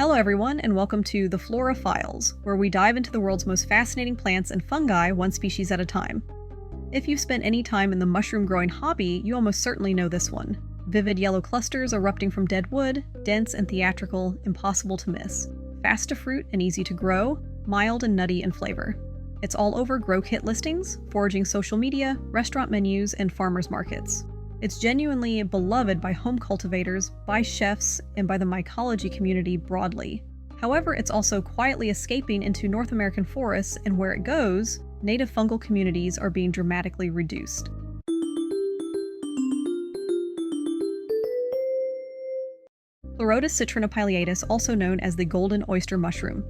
Hello everyone, and welcome to the Flora Files, where we dive into the world's most fascinating plants and fungi one species at a time. If you've spent any time in the mushroom growing hobby, you almost certainly know this one. Vivid yellow clusters erupting from dead wood, dense and theatrical, impossible to miss. Fast to fruit and easy to grow, mild and nutty in flavor. It's all over grow kit listings, foraging social media, restaurant menus, and farmers markets. It's genuinely beloved by home cultivators, by chefs, and by the mycology community broadly. However, it's also quietly escaping into North American forests, and where it goes, native fungal communities are being dramatically reduced. Pleurotus citrinopileatus, also known as the golden oyster mushroom.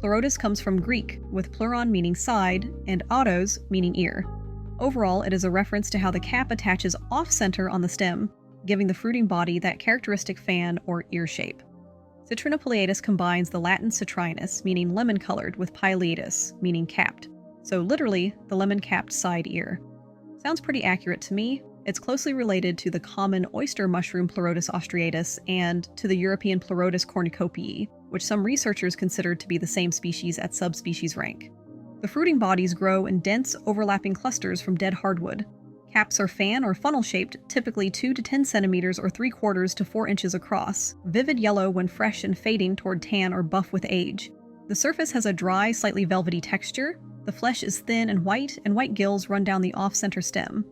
Pleurotus comes from Greek, with pleuron meaning side, and autos meaning ear. Overall, it is a reference to how the cap attaches off-center on the stem, giving the fruiting body that characteristic fan or ear shape. Citrinopileatus combines the Latin citrinus, meaning lemon-colored, with pileatus, meaning capped. So literally, the lemon-capped side ear. Sounds pretty accurate to me. It's closely related to the common oyster mushroom Pleurotus austriatus and to the European Pleurotus cornucopii, which some researchers consider to be the same species at subspecies rank. The fruiting bodies grow in dense, overlapping clusters from dead hardwood. Caps are fan or funnel-shaped, typically 2 to 10 centimeters or 3/4 to 4 inches across, vivid yellow when fresh and fading toward tan or buff with age. The surface has a dry, slightly velvety texture. The flesh is thin and white gills run down the off-center stem.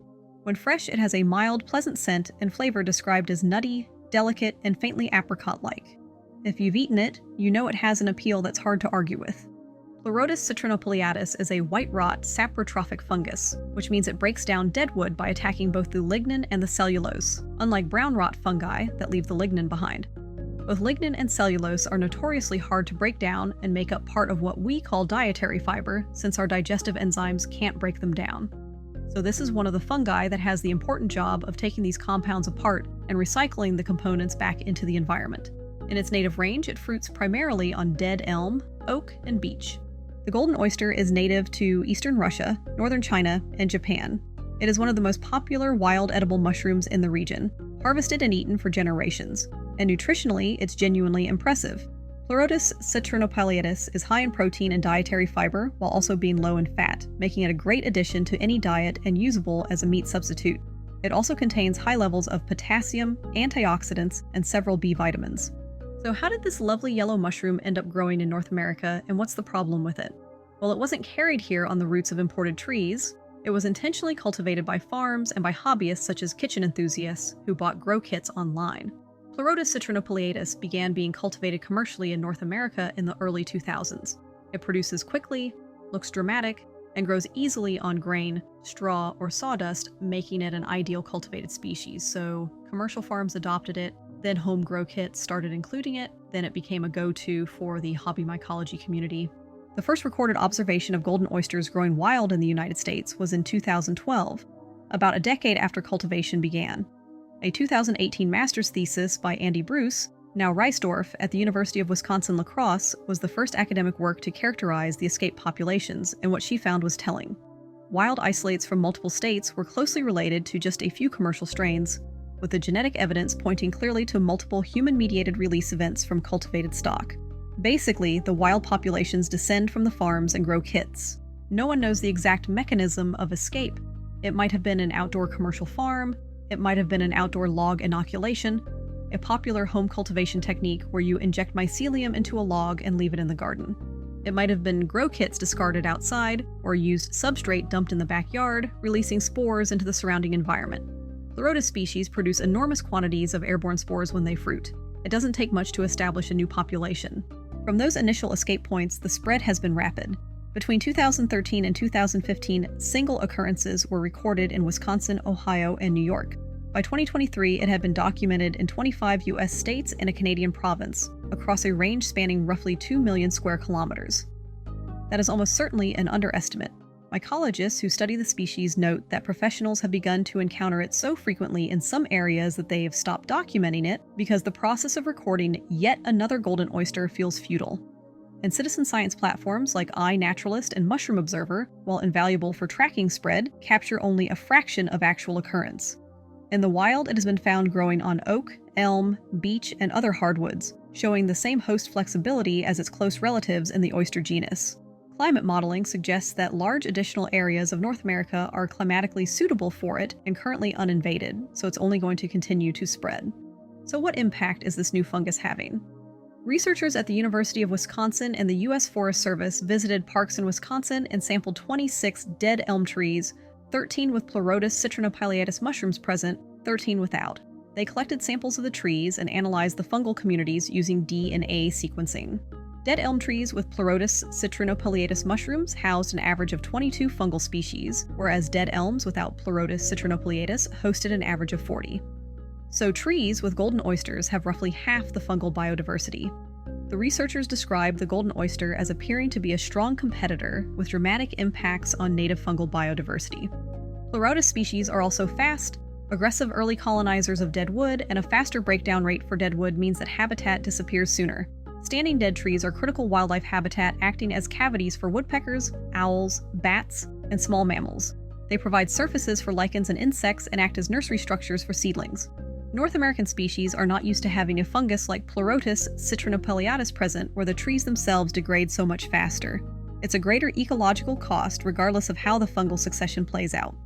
When fresh, it has a mild, pleasant scent and flavor described as nutty, delicate, and faintly apricot-like. If you've eaten it, you know it has an appeal that's hard to argue with. Pleurotus citrinopileatus is a white rot saprotrophic fungus, which means it breaks down dead wood by attacking both the lignin and the cellulose, unlike brown rot fungi that leave the lignin behind. Both lignin and cellulose are notoriously hard to break down and make up part of what we call dietary fiber, since our digestive enzymes can't break them down. So this is one of the fungi that has the important job of taking these compounds apart and recycling the components back into the environment. In its native range, it fruits primarily on dead elm, oak, and beech. The golden oyster is native to eastern Russia, northern China, and Japan. It is one of the most popular wild edible mushrooms in the region, harvested and eaten for generations. And nutritionally, it's genuinely impressive. Pleurotus citrinopileatus is high in protein and dietary fiber, while also being low in fat, making it a great addition to any diet and usable as a meat substitute. It also contains high levels of potassium, antioxidants, and several B vitamins. So how did this lovely yellow mushroom end up growing in North America, and what's the problem with it? Well, it wasn't carried here on the roots of imported trees. It was intentionally cultivated by farms and by hobbyists such as kitchen enthusiasts who bought grow kits online. Pleurotus citrinopileatus began being cultivated commercially in North America in the early 2000s. It produces quickly, looks dramatic, and grows easily on grain, straw, or sawdust, making it an ideal cultivated species. So commercial farms adopted it, then home grow kits started including it, then it became a go-to for the hobby mycology community. The first recorded observation of golden oysters growing wild in the United States was in 2012, about a decade after cultivation began. A 2018 master's thesis by Andy Bruce, now Reisdorf, at the University of Wisconsin-La Crosse, was the first academic work to characterize the escaped populations, and what she found was telling. Wild isolates from multiple states were closely related to just a few commercial strains, with the genetic evidence pointing clearly to multiple human-mediated release events from cultivated stock. Basically, the wild populations descend from the farms and grow kits. No one knows the exact mechanism of escape. It might have been an outdoor commercial farm, it might have been an outdoor log inoculation, a popular home cultivation technique where you inject mycelium into a log and leave it in the garden. It might have been grow kits discarded outside, or used substrate dumped in the backyard, releasing spores into the surrounding environment. Pleurotus species produce enormous quantities of airborne spores when they fruit. It doesn't take much to establish a new population. From those initial escape points, the spread has been rapid. Between 2013 and 2015, single occurrences were recorded in Wisconsin, Ohio, and New York. By 2023, it had been documented in 25 U.S. states and a Canadian province, across a range spanning roughly 2 million square kilometers. That is almost certainly an underestimate. Mycologists who study the species note that professionals have begun to encounter it so frequently in some areas that they have stopped documenting it because the process of recording yet another golden oyster feels futile. And citizen science platforms like iNaturalist and Mushroom Observer, while invaluable for tracking spread, capture only a fraction of actual occurrence. In the wild, it has been found growing on oak, elm, beech, and other hardwoods, showing the same host flexibility as its close relatives in the oyster genus. Climate modeling suggests that large additional areas of North America are climatically suitable for it and currently uninvaded, so it's only going to continue to spread. So what impact is this new fungus having? Researchers at the University of Wisconsin and the U.S. Forest Service visited parks in Wisconsin and sampled 26 dead elm trees, 13 with Pleurotus citrinopileatus mushrooms present, 13 without. They collected samples of the trees and analyzed the fungal communities using DNA sequencing. Dead elm trees with Pleurotus citrinopileatus mushrooms housed an average of 22 fungal species, whereas dead elms without Pleurotus citrinopileatus hosted an average of 40. So trees with golden oysters have roughly half the fungal biodiversity. The researchers described the golden oyster as appearing to be a strong competitor with dramatic impacts on native fungal biodiversity. Pleurotus species are also fast, aggressive early colonizers of dead wood, and a faster breakdown rate for dead wood means that habitat disappears sooner. Standing dead trees are critical wildlife habitat, acting as cavities for woodpeckers, owls, bats, and small mammals. They provide surfaces for lichens and insects and act as nursery structures for seedlings. North American species are not used to having a fungus like Pleurotus citrinopileatus present where the trees themselves degrade so much faster. It's a greater ecological cost regardless of how the fungal succession plays out.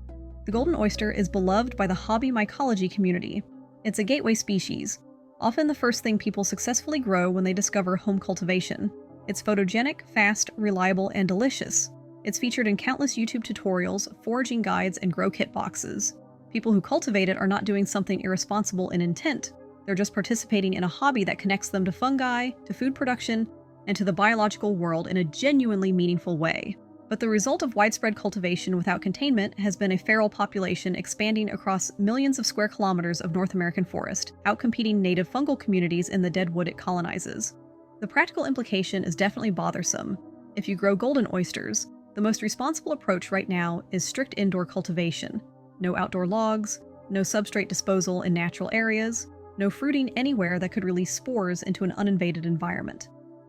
The golden oyster is beloved by the hobby mycology community. It's a gateway species, often the first thing people successfully grow when they discover home cultivation. It's photogenic, fast, reliable, and delicious. It's featured in countless YouTube tutorials, foraging guides, and grow kit boxes. People who cultivate it are not doing something irresponsible in intent. They're just participating in a hobby that connects them to fungi, to food production, and to the biological world in a genuinely meaningful way. But the result of widespread cultivation without containment has been a feral population expanding across millions of square kilometers of North American forest, outcompeting native fungal communities in the dead wood it colonizes. The practical implication is definitely bothersome. If you grow golden oysters, the most responsible approach right now is strict indoor cultivation. No outdoor logs, no substrate disposal in natural areas, no fruiting anywhere that could release spores into an uninvaded environment.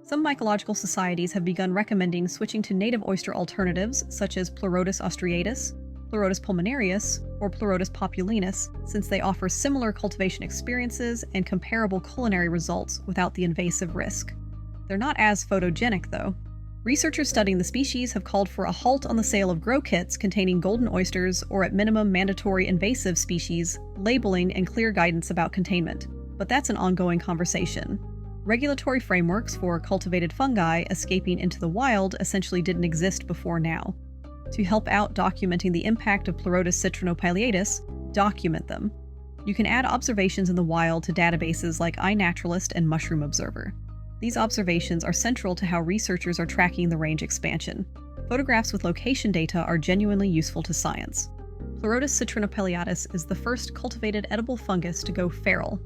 Some mycological societies have begun recommending switching to native oyster alternatives such as Pleurotus austriatus, Pleurotus pulmonarius, or Pleurotus populinus, since they offer similar cultivation experiences and comparable culinary results without the invasive risk. They're not as photogenic, though. Researchers studying the species have called for a halt on the sale of grow kits containing golden oysters or at minimum mandatory invasive species, labeling, and clear guidance about containment. But that's an ongoing conversation. Regulatory frameworks for cultivated fungi escaping into the wild essentially didn't exist before now. To help out documenting the impact of Pleurotus citrinopileatus, document them. You can add observations in the wild to databases like iNaturalist and Mushroom Observer. These observations are central to how researchers are tracking the range expansion. Photographs with location data are genuinely useful to science. Pleurotus citrinopileatus is the first cultivated edible fungus to go feral.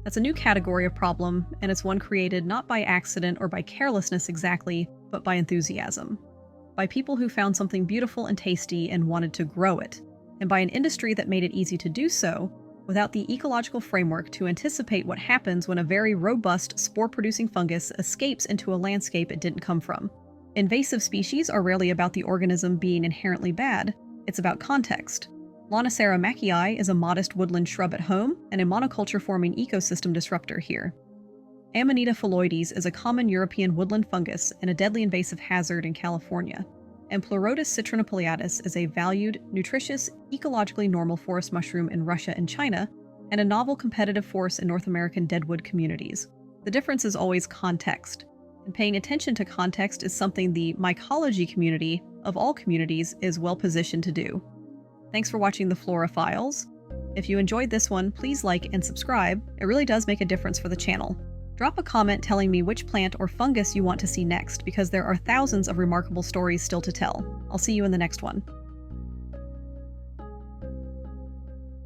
That's a new category of problem, and it's one created not by accident or by carelessness exactly, but by enthusiasm. By people who found something beautiful and tasty and wanted to grow it, and by an industry that made it easy to do so, without the ecological framework to anticipate what happens when a very robust spore-producing fungus escapes into a landscape it didn't come from. Invasive species are rarely about the organism being inherently bad, it's about context. Lonicera mackii is a modest woodland shrub at home and a monoculture-forming ecosystem disruptor here. Amanita phalloides is a common European woodland fungus and a deadly invasive hazard in California. And Pleurotus citrinopileatus is a valued, nutritious, ecologically normal forest mushroom in Russia and China, and a novel competitive force in North American deadwood communities. The difference is always context, and paying attention to context is something the mycology community, of all communities, is well positioned to do. Thanks for watching the Flora Files. If you enjoyed this one, please like and subscribe. It really does make a difference for the channel. Drop a comment telling me which plant or fungus you want to see next, because there are thousands of remarkable stories still to tell. I'll see you in the next one.